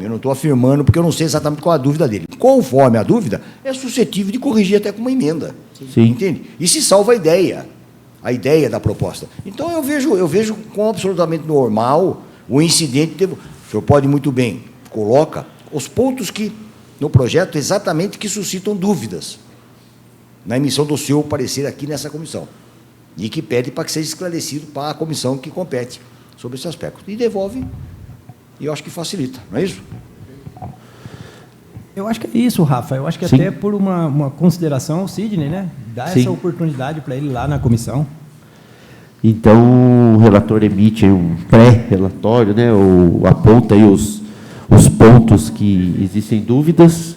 eu não estou afirmando, porque eu não sei exatamente qual é a dúvida dele, conforme a dúvida, é suscetível de corrigir até com uma emenda. Sim. Entende? E se salva a ideia da proposta. Então, eu vejo como absolutamente normal o incidente o senhor pode muito bem, coloca os pontos que, no projeto, exatamente que suscitam dúvidas na emissão do seu parecer aqui nessa comissão, e que pede para que seja esclarecido para a comissão que compete sobre esse aspecto. E devolve, e eu acho que facilita, não é isso? Eu acho que é isso, Rafa. Eu acho que Sim. até por uma consideração ao Sidney, né? Dar Sim. essa oportunidade para ele lá na comissão. Então, o relator emite um pré-relatório, né, ou aponta aí os pontos que existem dúvidas,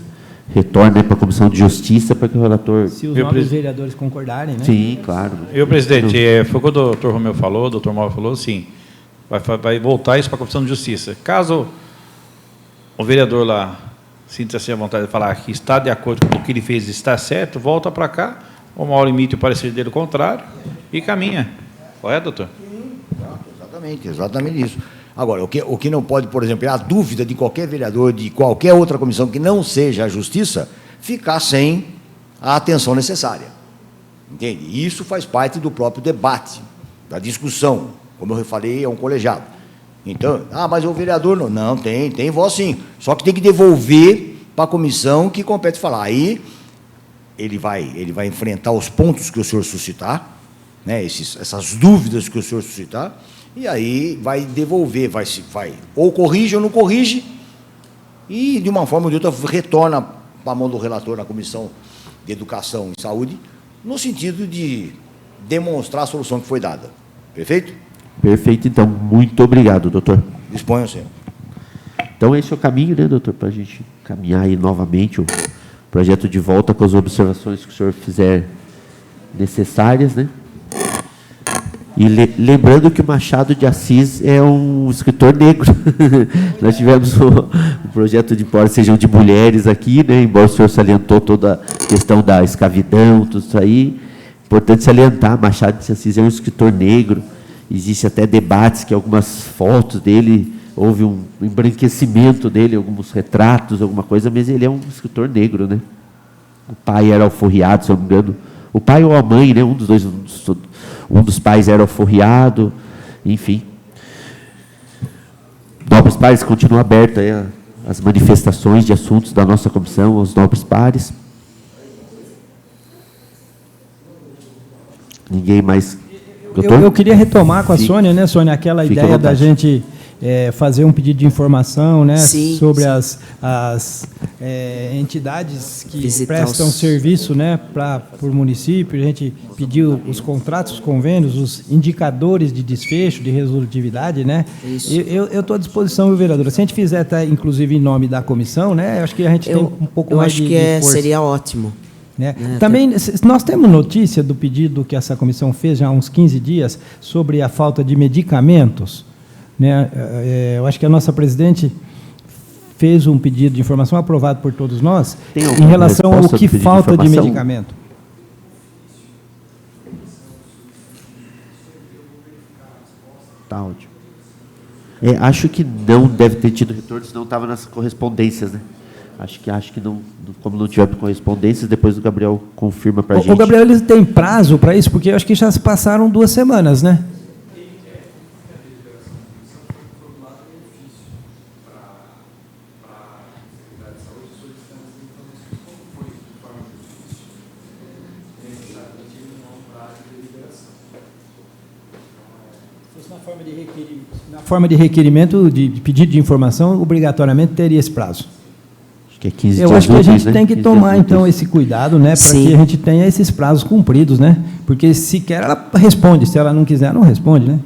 retorna para a Comissão de Justiça para que o relator... Se os Eu novos presi- vereadores concordarem, né? Sim, claro. Eu, presidente, foi o que o doutor Romeu falou, o doutor Mauro falou, sim, vai voltar isso para a Comissão de Justiça. Caso o vereador lá sinta-se à vontade de falar que está de acordo com o que ele fez e está certo, volta para cá, o Mauro emite o parecer dele contrário e caminha. Correto, doutor? Exatamente isso. Agora, o que não pode, por exemplo, é a dúvida de qualquer vereador, de qualquer outra comissão que não seja a Justiça, ficar sem a atenção necessária. Entende? E isso faz parte do próprio debate, da discussão. Como eu falei, é um colegiado. Então, mas o vereador não. Não, tem voz sim. Só que tem que devolver para a comissão que compete falar. Aí, ele vai enfrentar os pontos que o senhor suscitar, né, essas dúvidas que o senhor suscitar, e aí vai devolver, vai ou corrige ou não corrige, e de uma forma ou de outra retorna para a mão do relator na Comissão de Educação e Saúde, no sentido de demonstrar a solução que foi dada. Perfeito? Perfeito, então. Muito obrigado, doutor. Disponham, senhor. Então, esse é o caminho, né, doutor, para a gente caminhar aí novamente o projeto de volta com as observações que o senhor fizer necessárias, né? E lembrando que o Machado de Assis é um escritor negro. Nós tivemos o projeto de embora sejam de mulheres aqui, né? Embora o senhor salientou toda a questão da escravidão, tudo isso aí. Importante salientar, Machado de Assis é um escritor negro. Existe até debates que algumas fotos dele, houve um embranquecimento dele, alguns retratos, alguma coisa, mas ele é um escritor negro, né? O pai era alforriado, se eu não me engano. O pai ou a mãe, né? Um dos dois, um dos pais era alforriado, enfim. Nobres pares, continua aberto aí as manifestações de assuntos da nossa comissão, aos nobres pares. Ninguém mais... Doutor? Eu queria retomar com a Fique- Sônia, né, Sônia, aquela fique à ideia da vontade. gente fazer um pedido de informação, né, Sim, sobre sim. as entidades que Visitar prestam os- serviço, né, para o município. A gente pediu os contratos, os convênios, os indicadores de desfecho, de resolutividade, né. Isso. Eu estou à disposição, viu, vereadora? Se a gente fizer até, inclusive, em nome da comissão, né, eu acho que a gente tem um pouco eu mais acho de que força. seria ótimo. Né? É, Também, nós temos notícia do pedido que essa comissão fez já há uns 15 dias sobre a falta de medicamentos. Né? Eu acho que a nossa presidente fez um pedido de informação aprovado por todos nós Tem em alguma relação ao resposta do que pedido de falta de informação? medicamento. Tá ótimo. Acho que não deve ter tido retorno, senão estava nas correspondências, né? Acho que não, como não tiver correspondências, depois o Gabriel confirma para a gente. O Gabriel, ele tem prazo para isso? Porque eu acho que já se passaram 2 semanas, né? Na forma de requerimento, de pedido de informação, obrigatoriamente teria esse prazo. Acho que é 15 Eu dias acho que a úteis, gente né? tem que 15 tomar, dias então, úteis. esse cuidado, né, para Sim. que a gente tenha esses prazos cumpridos, né? Porque sequer ela responde, se ela não quiser, não responde, né?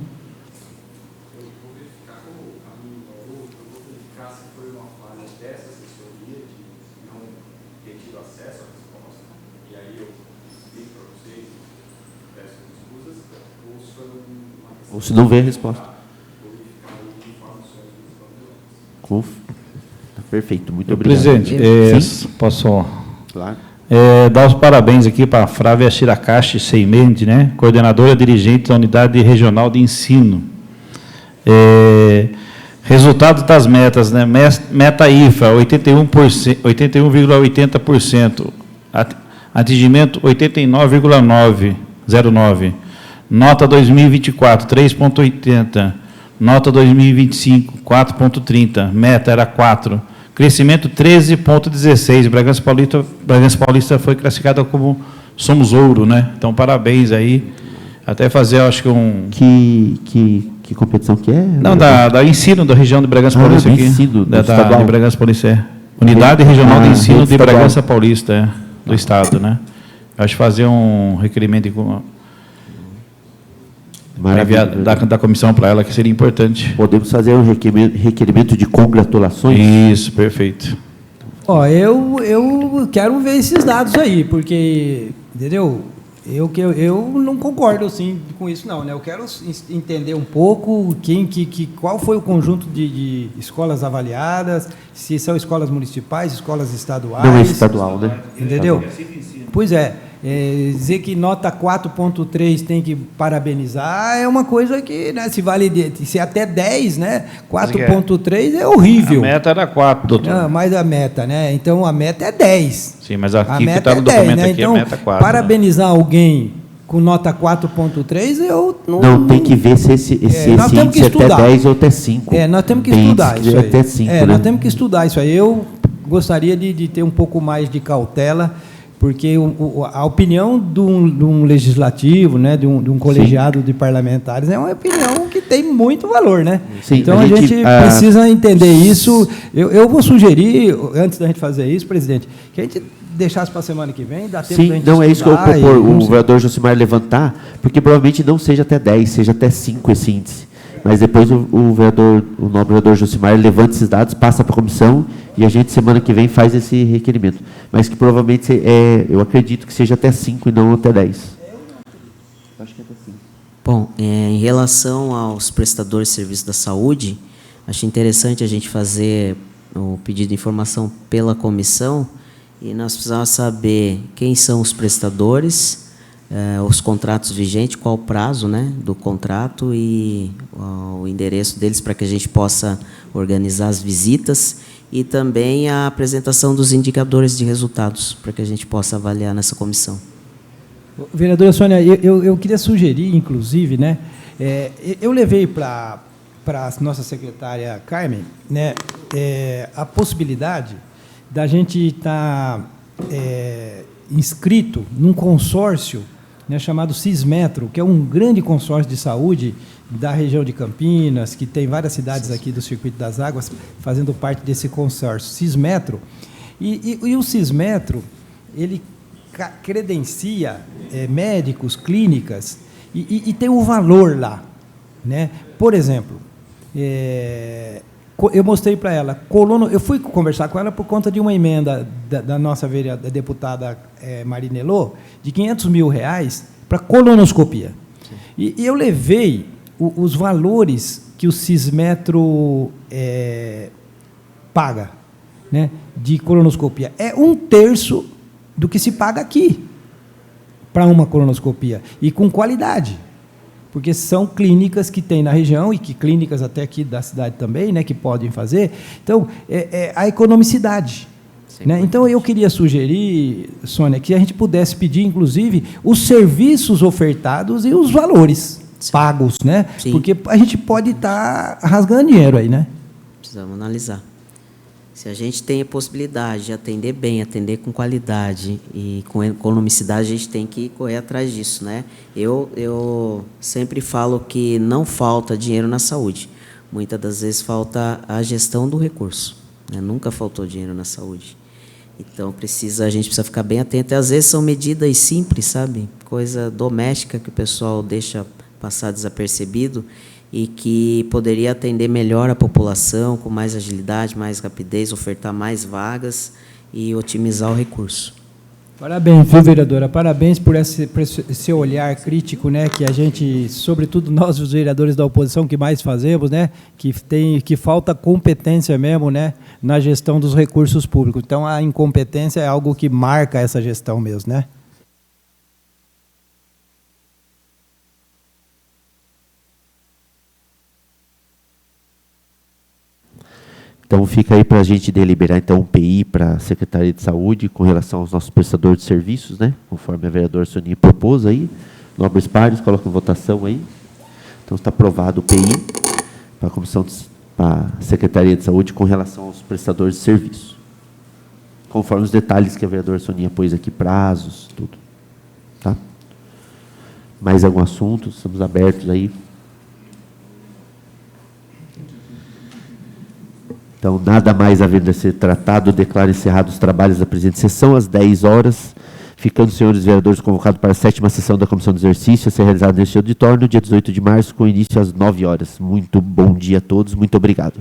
Ou se não vem a resposta. Tá perfeito, muito obrigado. Presidente, Sim, posso claro. dar os parabéns aqui para a Flávia Shirakashi Seimente, né? Coordenadora dirigente da Unidade Regional de Ensino. Resultado das metas, né? Meta IFA, 81,80%. Atingimento, 89,09. Nota 2024, 3,80. Nota 2025, 4,30. Meta era 4. Crescimento 13,16. Bragança Paulista foi classificada como Somos Ouro, né? Então, parabéns aí. Até fazer, acho que Que competição que é? Não, da ensino da região de Bragança Paulista aqui. Ensino, de Bragança Paulista, é. Unidade Regional de Ensino de Bragança Paulista, do Estado, né? Acho que fazer um requerimento da comissão para ela, que seria importante. Podemos fazer um requerimento de congratulações? Isso, perfeito. Ó, eu quero ver esses dados aí, porque, entendeu? Eu não concordo assim com isso, não, né? Eu quero entender um pouco qual foi o conjunto de escolas avaliadas, se são escolas municipais, escolas estaduais. Não é estadual, né? Entendeu? Pois é. Dizer que nota 4,3 tem que parabenizar é uma coisa que, né, se até 10, né? 4,3 é horrível. A meta era 4, doutor. Não, mas a meta, né? Então a meta é 10. Sim, mas aqui que está no 10, documento, né? aqui Então, a meta é 4. parabenizar alguém com nota 4,3, eu não... Não, tem que ver se esse índice é até 10 ou até 5. Nós temos que estudar isso aí. Até 5, né? Nós temos que estudar isso aí. Eu gostaria de ter um pouco mais de cautela, porque a opinião de um legislativo, né, de um colegiado de parlamentares, é uma opinião que tem muito valor, né? Sim, então a gente precisa entender isso. Eu vou sugerir, antes da gente fazer isso, presidente, que a gente deixasse para a semana que vem, dá tempo da gente não é isso que eu vou propor, o vereador Josimar levantar, porque provavelmente não seja até 10, seja até 5 esse índice. Mas depois o nobre vereador Josimar levanta esses dados, passa para a comissão e a gente, semana que vem, faz esse requerimento. Mas que provavelmente, eu acredito que seja até 5 e não até 10. Acho que é até 5. Bom, em relação aos prestadores de serviço da saúde, acho interessante a gente fazer o pedido de informação pela comissão e nós precisamos saber quem são os prestadores, os contratos vigentes, qual o prazo, né, do contrato e o endereço deles para que a gente possa organizar as visitas e também a apresentação dos indicadores de resultados para que a gente possa avaliar nessa comissão. Vereadora Sônia, eu queria sugerir, inclusive, né, eu levei para a nossa secretária Carmen, né, a possibilidade da gente estar inscrito num consórcio, né, chamado Cismetro, que é um grande consórcio de saúde da região de Campinas, que tem várias cidades aqui do Circuito das Águas fazendo parte desse consórcio Cismetro. E o Cismetro, ele credencia médicos, clínicas, e tem um valor lá, né? Por exemplo, eu mostrei para ela, eu fui conversar com ela por conta de uma emenda da nossa deputada Marinelô, de R$500 mil para colonoscopia. E eu levei os valores que o Cismetro paga, né, de colonoscopia. É 1/3 do que se paga aqui para uma colonoscopia, e com qualidade. Porque são clínicas que tem na região, e que clínicas até aqui da cidade também, né, que podem fazer. Então, a economicidade. Né? Então, eu queria sugerir, Sônia, que a gente pudesse pedir, inclusive, os serviços ofertados e os valores pagos, né? Sim. Porque a gente pode estar rasgando dinheiro aí, né? Precisamos analisar. Se a gente tem a possibilidade de atender bem, atender com qualidade e com economicidade, a gente tem que correr atrás disso, né? Eu sempre falo que não falta dinheiro na saúde. Muitas das vezes falta a gestão do recurso, né? Nunca faltou dinheiro na saúde. Então, a gente precisa ficar bem atento. E, às vezes, são medidas simples, sabe? Coisa doméstica que o pessoal deixa passar desapercebido e que poderia atender melhor a população, com mais agilidade, mais rapidez, ofertar mais vagas e otimizar o recurso. Parabéns, viu, vereadora? Parabéns por esse olhar crítico, né, que a gente, sobretudo nós, os vereadores da oposição, que mais fazemos, né, que falta competência mesmo, né, na gestão dos recursos públicos. Então, a incompetência é algo que marca essa gestão mesmo, né? Então, fica aí para a gente deliberar, então, um PI para a Secretaria de Saúde com relação aos nossos prestadores de serviços, né? Conforme a vereadora Soninha propôs aí. Nobres pares, coloca em votação aí. Então, está aprovado o PI para a comissão, para a Secretaria de Saúde com relação aos prestadores de serviço. Conforme os detalhes que a vereadora Soninha pôs aqui, prazos, tudo. Tá? Mais algum assunto? Estamos abertos aí. Então, nada mais havendo a ser tratado, declaro encerrados os trabalhos da presente sessão às 10 horas, ficando os senhores vereadores convocados para a 7ª sessão da Comissão de Exercício, a ser realizada neste auditório, no dia 18 de março, com início às 9 horas. Muito bom dia a todos, muito obrigado.